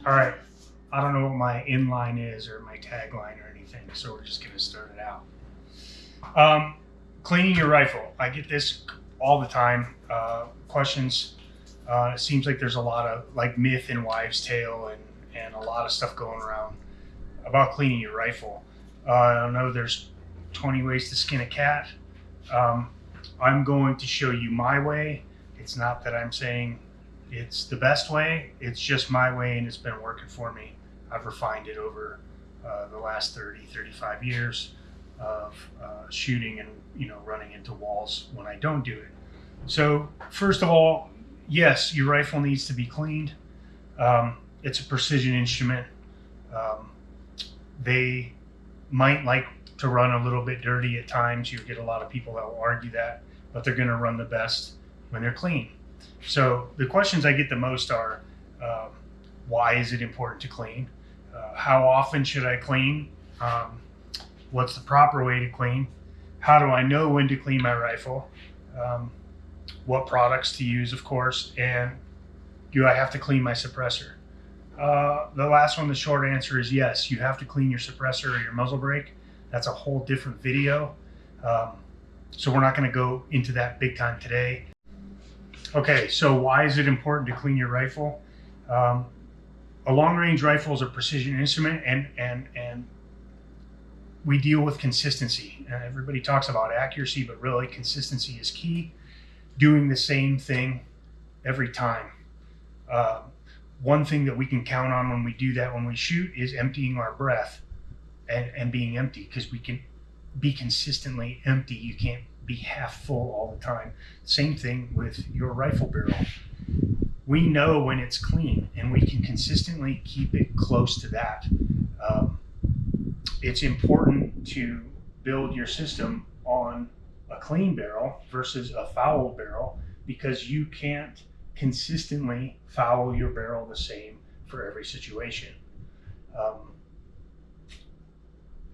All right, I don't know what my inline is or my tagline or anything, so we're just gonna start it out. Cleaning your rifle. I get this all the time. Questions. It seems like there's a lot of like myth and wives' tale and a lot of stuff going around about cleaning your rifle. I don't know. There's 20 ways to skin a cat. Um, I'm going to show you my way. It's not that I'm saying it's the best way. It's just my way, and it's been working for me. I've refined it over the last 30, 35 years of shooting and running into walls when I don't do it. So first of all, yes, your rifle needs to be cleaned. It's a precision instrument. Um, they might like to run a little bit dirty at times. You get a lot of people that will argue that, but they're going to run the best when they're clean. So the questions I get the most are, why is it important to clean? How often should I clean? What's the proper way to clean? How do I know when to clean my rifle? What products to use, of course, and do I have to clean my suppressor? The last one, the short answer is yes, you have to clean your suppressor or your muzzle brake. That's a whole different video. So we're not going to go into that big time today. Okay, so why is it important to clean your rifle? A long-range rifle is a precision instrument, and we deal with consistency. Everybody talks about accuracy, but really consistency is key. Doing the same thing every time. One thing that we can count on when we do that, when we shoot, is emptying our breath and being empty, because we can be consistently empty. You can't be half full all the time. Same thing with your rifle barrel. We know when it's clean, and we can consistently keep it close to that. It's important to build your system on a clean barrel versus a fouled barrel, because you can't consistently foul your barrel the same for every situation.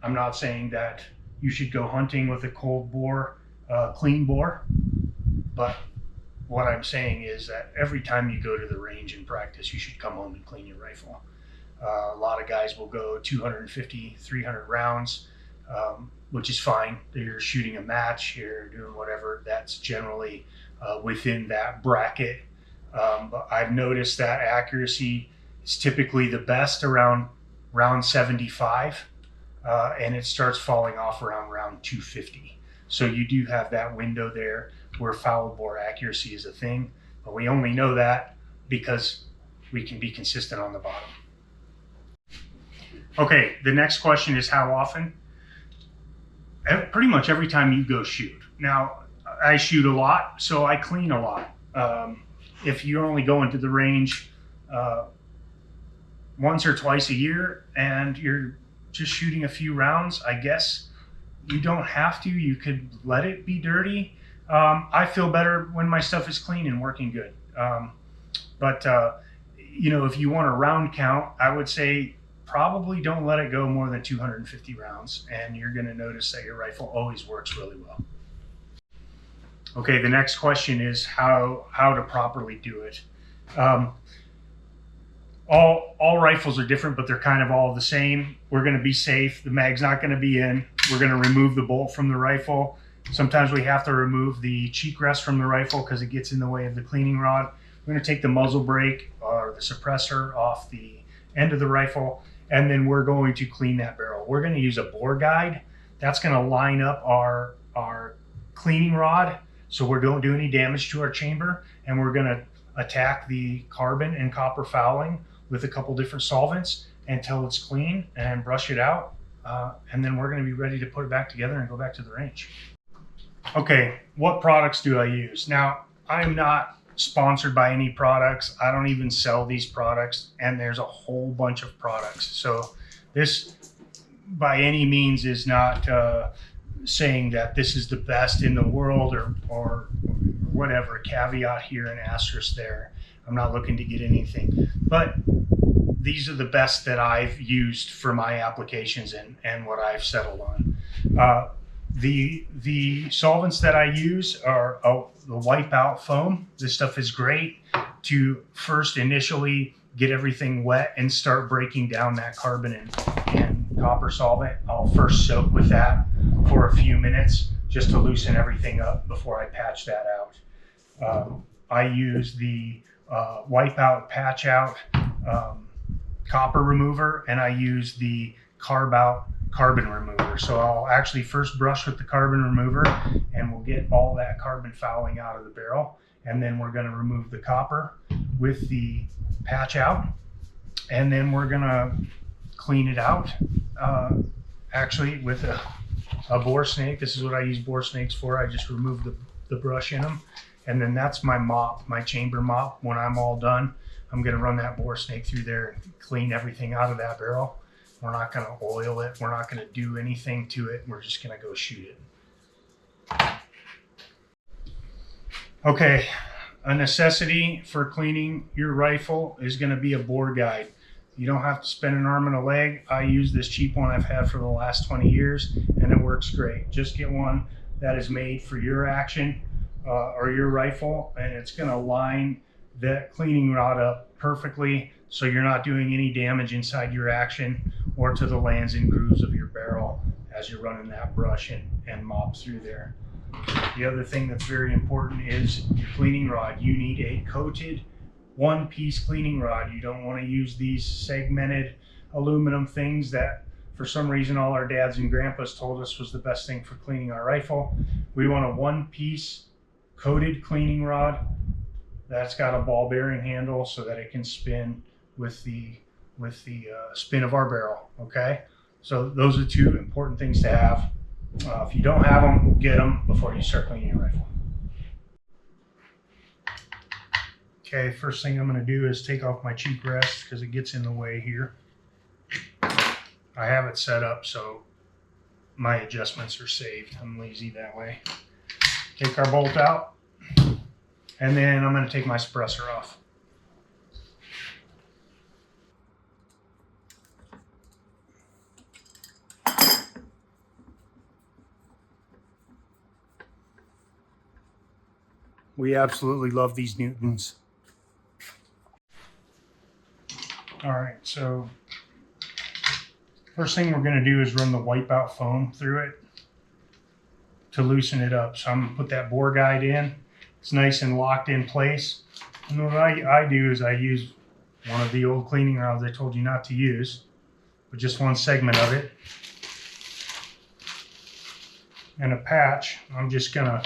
I'm not saying that you should go hunting with a cold bore, clean bore, but what I'm saying is that every time you go to the range and practice, you should come home and clean your rifle. A lot of guys will go 250, 300 rounds, which is fine. You're shooting a match, you're doing whatever. That's generally within that bracket. But I've noticed that accuracy is typically the best around round 75, and it starts falling off around round 250. So you do have that window there where foul bore accuracy is a thing, but we only know that because we can be consistent on the bottom. Okay, the next question is how often? Pretty much every time you go shoot. Now, I shoot a lot, so I clean a lot. If you're only going to the range once or twice a year and you're just shooting a few rounds, I guess you don't have to. You could let it be dirty. I feel better when my stuff is clean and working good. But if you want a round count, I would say probably don't let it go more than 250 rounds, and you're going to notice that your rifle always works really well. Okay, the next question is how to properly do it. All rifles are different, but they're kind of all the same. We're going to be safe. The mag's not going to be in. We're going to remove the bolt from the rifle. Sometimes we have to remove the cheek rest from the rifle because it gets in the way of the cleaning rod. We're going to take the muzzle brake or the suppressor off the end of the rifle, and then we're going to clean that barrel. We're going to use a bore guide. That's going to line up our cleaning rod so we don't do any damage to our chamber, and we're going to attack the carbon and copper fouling with a couple different solvents until it's clean and brush it out, and then we're going to be ready to put it back together and go back to the range. Okay, what products do I use? Now, I'm not sponsored by any products. I don't even sell these products, and there's a whole bunch of products. So this by any means is not saying that this is the best in the world or whatever, caveat here and asterisk there. I'm not looking to get anything, but these are the best that I've used for my applications and what I've settled on. The solvents that I use are the wipeout foam. This stuff is great to first initially get everything wet and start breaking down that carbon and copper solvent, I'll first soak with that for a few minutes just to loosen everything up before I patch that out. I use the Wipeout Patch Out copper remover, and I use the Carb Out carbon remover. So I'll actually first brush with the carbon remover, and we'll get all that carbon fouling out of the barrel. And then we're going to remove the copper with the Patch Out, and then we're going to clean it out actually with a bore snake. This is what I use bore snakes for. I just remove the brush in them, and then that's my mop, my chamber mop. When I'm all done, I'm going to run that bore snake through there and clean everything out of that barrel. We're not going to oil it. We're not going to do anything to it. We're just going to go shoot it. Okay, a necessity for cleaning your rifle is going to be a bore guide. You don't have to spend an arm and a leg. I use this cheap one I've had for the last 20 years, and it works great. Just get one that is made for your action or your rifle, and it's going to line that cleaning rod up perfectly so you're not doing any damage inside your action or to the lands and grooves of your barrel as you're running that brush and mop through there. The other thing that's very important is your cleaning rod. You need a coated one-piece cleaning rod. You don't want to use these segmented aluminum things that for some reason all our dads and grandpas told us was the best thing for cleaning our rifle. We want a one-piece coated cleaning rod that's got a ball bearing handle so that it can spin with the spin of our barrel. Okay, so those are two important things to have. If you don't have them, get them before you start cleaning your rifle. Okay, first thing I'm going to do is take off my cheek rest because it gets in the way here. I have it set up so my adjustments are saved. I'm lazy that way. Take our bolt out, and then I'm going to take my suppressor off. We absolutely love these Newtons. All right, so first thing we're going to do is run the Wipeout foam through it to loosen it up. So I'm going to put that bore guide in. It's nice and locked in place. And what I do is I use one of the old cleaning rods I told you not to use, but just one segment of it. And a patch. I'm just going to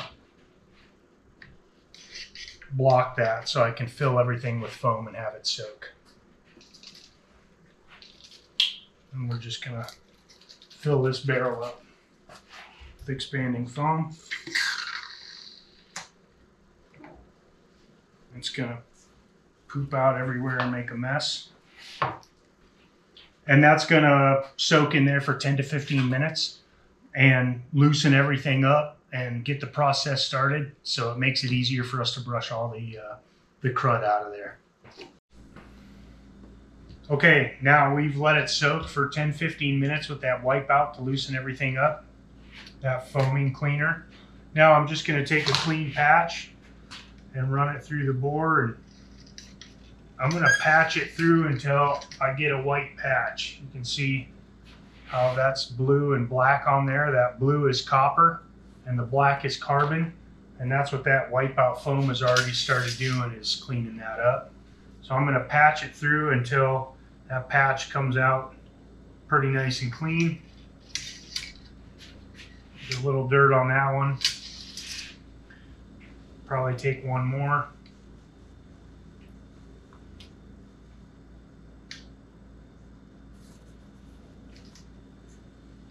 block that so I can fill everything with foam and have it soak. And we're just going to fill this barrel up with expanding foam. It's going to poop out everywhere and make a mess. And that's going to soak in there for 10 to 15 minutes and loosen everything up and get the process started, so it makes it easier for us to brush all the crud out of there. Okay, now we've let it soak for 10-15 minutes with that Wipeout to loosen everything up, that foaming cleaner. Now I'm just going to take a clean patch and run it through the bore, and I'm going to patch it through until I get a white patch. You can see how that's blue and black on there. That blue is copper and the black is carbon, and that's what that Wipeout foam has already started doing, is cleaning that up. So I'm going to patch it through until that patch comes out pretty nice and clean. There's a little dirt on that one. Probably take one more.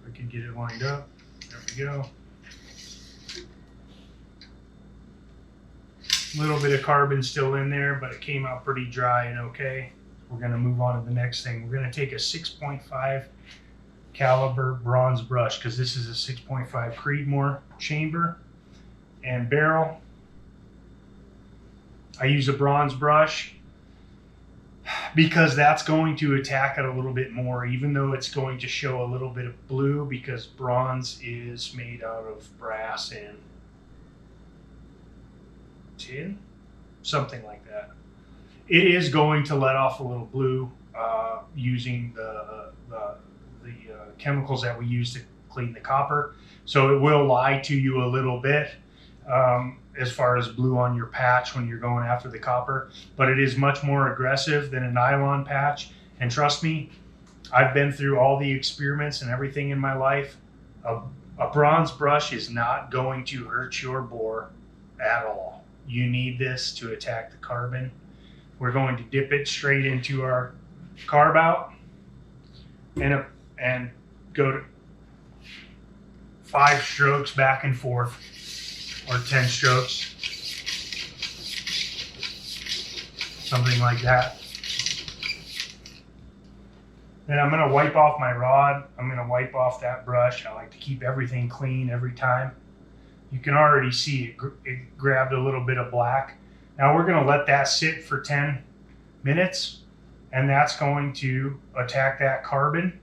If I can get it lined up. There we go. A little bit of carbon still in there, but it came out pretty dry and okay. We're going to move on to the next thing. We're going to take a 6.5 caliber bronze brush, because this is a 6.5 Creedmoor chamber and barrel. I use a bronze brush because that's going to attack it a little bit more, even though it's going to show a little bit of blue, because bronze is made out of brass and tin, something like that. it is going to let off a little blue using the chemicals that we use to clean the copper. So it will lie to you a little bit as far as blue on your patch when you're going after the copper, but it is much more aggressive than a nylon patch. And trust me, I've been through all the experiments and everything in my life. A bronze brush is not going to hurt your bore at all. You need this to attack the carbon. We're going to dip it straight into our carb out and go to 5 strokes back and forth, or 10 strokes, something like that. Then I'm going to wipe off my rod. I'm going to wipe off that brush. I like to keep everything clean every time. You can already see it grabbed a little bit of black. Now we're going to let that sit for 10 minutes, and that's going to attack that carbon.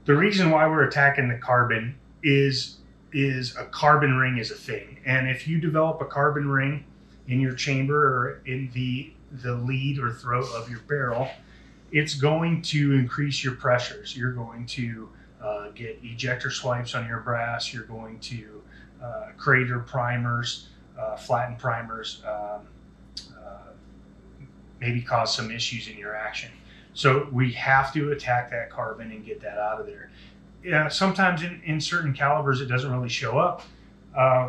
The reason why we're attacking the carbon is a carbon ring is a thing. And if you develop a carbon ring in your chamber or in the lead or throat of your barrel, it's going to increase your pressures. You're going to get ejector swipes on your brass. You're going to crater primers, flatten primers, maybe cause some issues in your action. So we have to attack that carbon and get that out of there. Yeah, sometimes in certain calibers it doesn't really show up.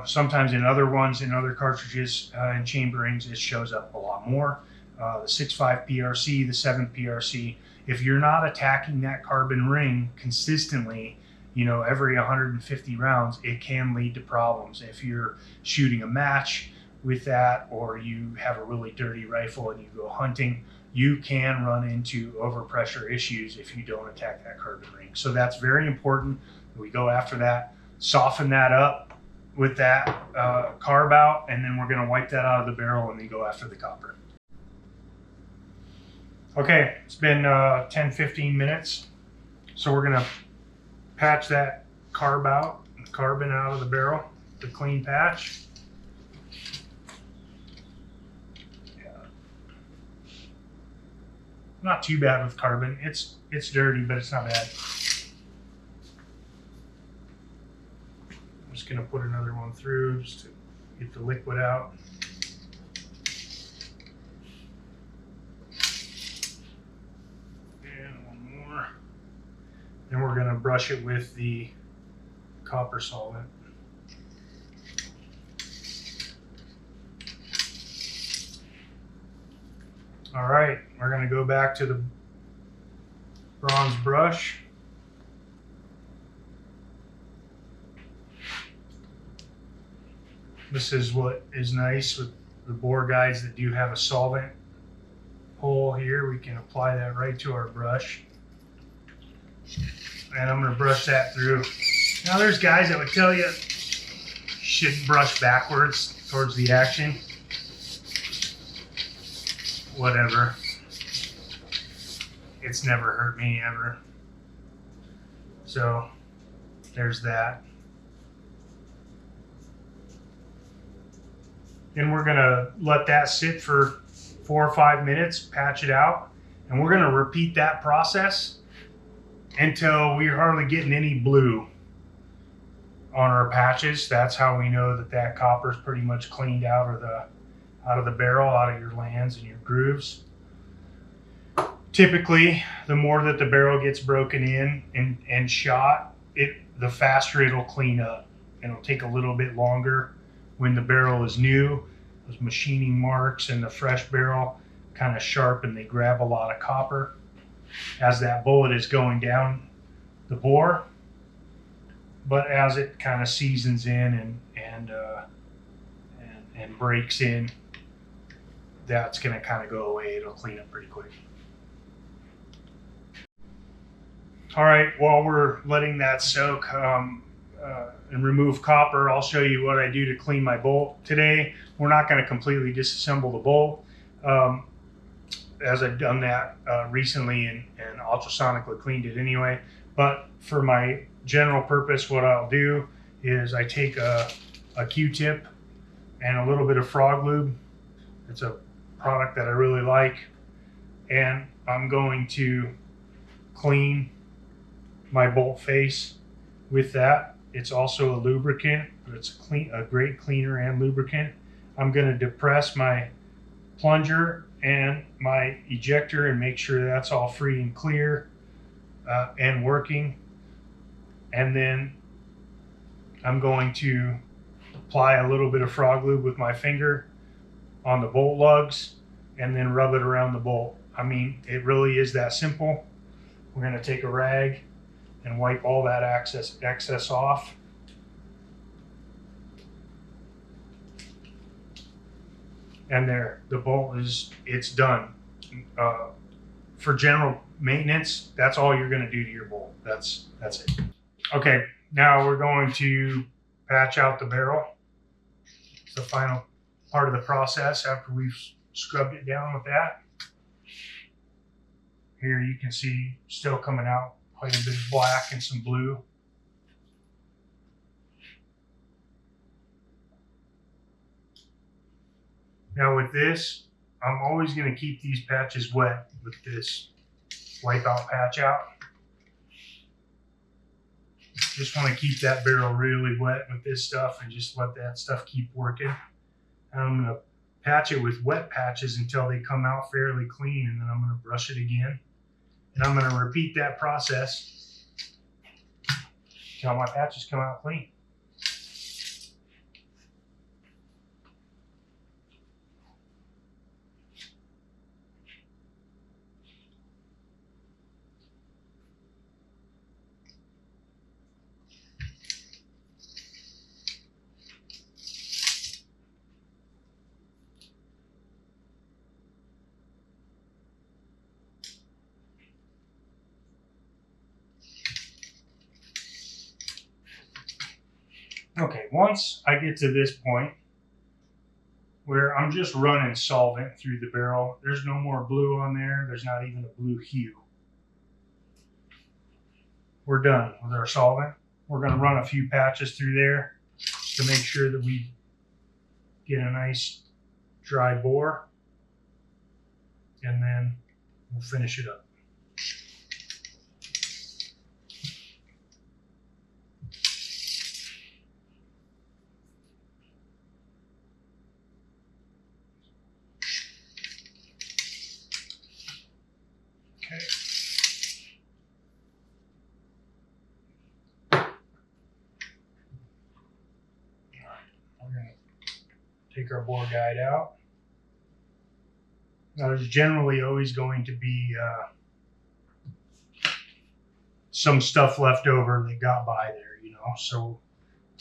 Sometimes in other ones, in other cartridges and chamberings, it shows up a lot more. The 6.5 PRC, the 7 PRC. If you're not attacking that carbon ring consistently, every 150 rounds, it can lead to problems. If you're shooting a match with that, or you have a really dirty rifle and you go hunting, you can run into overpressure issues if you don't attack that carbon ring. So that's very important that we go after that, soften that up with that carb out, and then we're going to wipe that out of the barrel and then go after the copper. Okay, it's been 10-15 minutes. So we're going to patch that carbon out of the barrel, the clean patch. Not too bad with carbon. It's dirty, but it's not bad. I'm just going to put another one through just to get the liquid out. And one more. Then we're going to brush it with the copper solvent. All right, we're going to go back to the bronze brush. This is what is nice with the bore guides that do have a solvent hole here. We can apply that right to our brush. And I'm going to brush that through. Now there's guys that would tell you shouldn't brush backwards towards the action. Whatever. It's never hurt me ever. So there's that. Then we're gonna let that sit for 4 or 5 minutes, patch it out, and we're gonna repeat that process until we're hardly getting any blue on our patches. That's how we know that that copper's pretty much cleaned out of the barrel, out of your lands and your grooves. Typically, the more that the barrel gets broken in and shot, the faster it'll clean up. It'll take a little bit longer when the barrel is new. Those machining marks in the fresh barrel kind of sharp and they grab a lot of copper as that bullet is going down the bore. But as it kind of seasons in and breaks in, that's going to kind of go away. It'll clean up pretty quick. All right, while we're letting that soak and remove copper, I'll show you what I do to clean my bolt today. We're not going to completely disassemble the bolt, as I've done that recently and ultrasonically cleaned it anyway. But for my general purpose, what I'll do is I take a Q-tip and a little bit of frog lube. It's a product that I really like, and I'm going to clean my bolt face with that. It's also a lubricant, but it's a great cleaner and lubricant. I'm going to depress my plunger and my ejector and make sure that's all free and clear and working. And then I'm going to apply a little bit of frog lube with my finger on the bolt lugs and then rub it around the bolt. I mean, it really is that simple. We're going to take a rag and wipe all that excess off. And there, the bolt it's done. For general maintenance, that's all you're going to do to your bolt. That's it. Okay, now we're going to patch out the barrel. It's the final part of the process after we've scrubbed it down with that. Here you can see still coming out quite a bit of black and some blue. Now with this, I'm always going to keep these patches wet with this wipe out patch out. Just want to keep that barrel really wet with this stuff and just let that stuff keep working. And I'm going to patch it with wet patches until they come out fairly clean, and then I'm going to brush it again. And I'm going to repeat that process until my patches come out clean. Okay, once I get to this point where I'm just running solvent through the barrel, there's no more blue on there, there's not even a blue hue. We're done with our solvent. We're going to run a few patches through there to make sure that we get a nice dry bore, and then we'll finish it up. Okay. We're going to take our bore guide out. Now, there's generally always going to be some stuff left over that got by there, you know, so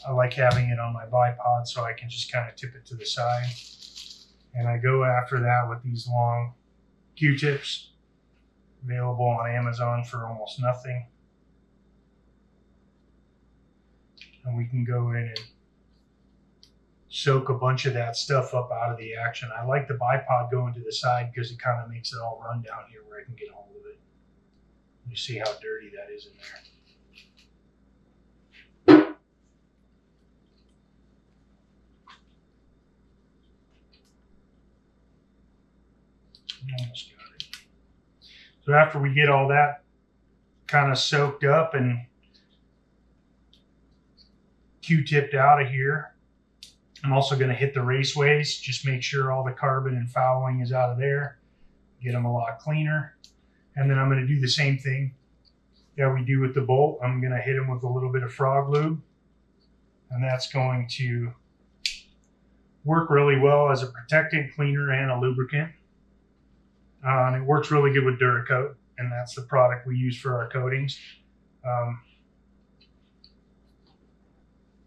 I like having it on my bipod so I can just kind of tip it to the side. And I go after that with these long Q-tips, available on Amazon for almost nothing. And we can go in and soak a bunch of that stuff up out of the action. I like the bipod going to the side because it kind of makes it all run down here where I can get a hold of it. You see how dirty that is in there. Almost got it. So after we get all that kind of soaked up and Q-tipped out of here, I'm also going to hit the raceways, just make sure all the carbon and fouling is out of there, get them a lot cleaner. And then I'm going to do the same thing that we do with the bolt. I'm going to hit them with a little bit of frog lube, and that's going to work really well as a protectant, cleaner, and a lubricant. And it works really good with Duracoat, and that's the product we use for our coatings.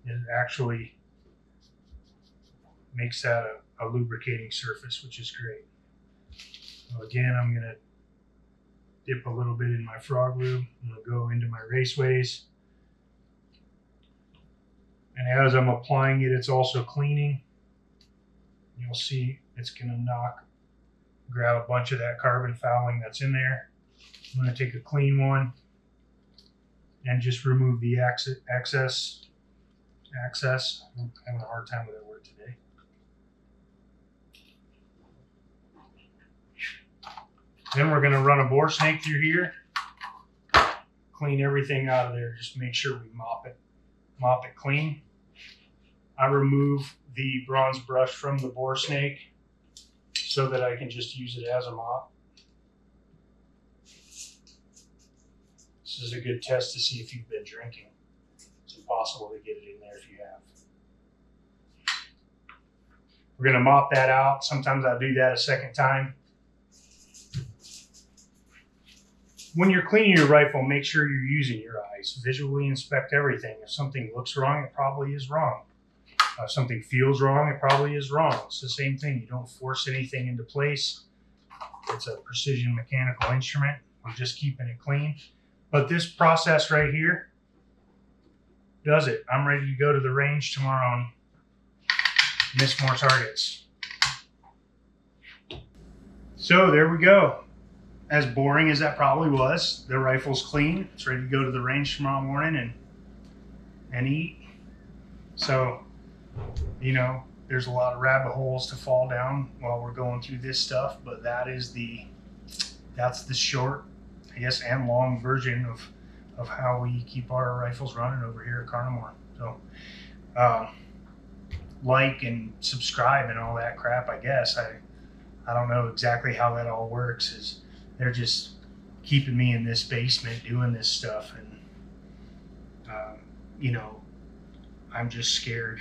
It actually makes that a lubricating surface, which is great. So again, I'm going to dip a little bit in my frog lube. I'm going to go into my raceways. And as I'm applying it, it's also cleaning. You'll see it's going to grab a bunch of that carbon fouling that's in there. I'm going to take a clean one and just remove the excess. I'm having a hard time with that word today. Then we're going to run a bore snake through here, clean everything out of there. Just make sure we mop it clean. I remove the bronze brush from the bore snake so that I can just use it as a mop. This is a good test to see if you've been drinking. It's impossible to get it in there if you have. We're going to mop that out. Sometimes I'll do that a second time. When you're cleaning your rifle, make sure you're using your eyes. Visually inspect everything. If something looks wrong, it probably is wrong. If something feels wrong, it probably is wrong. It's the same thing. You don't force anything into place. It's a precision mechanical instrument. We're just keeping it clean. But this process right here does it. I'm ready to go to the range tomorrow and miss more targets. So there we go. As boring as that probably was, the rifle's clean. It's ready to go to the range tomorrow morning and eat. So, you know, there's a lot of rabbit holes to fall down while we're going through this stuff, but that's the short, I guess, and long version of how we keep our rifles running over here at Carnivore. So, like and subscribe and all that crap, I guess. I don't know exactly how that all works. They're just keeping me in this basement doing this stuff, and you know, I'm just scared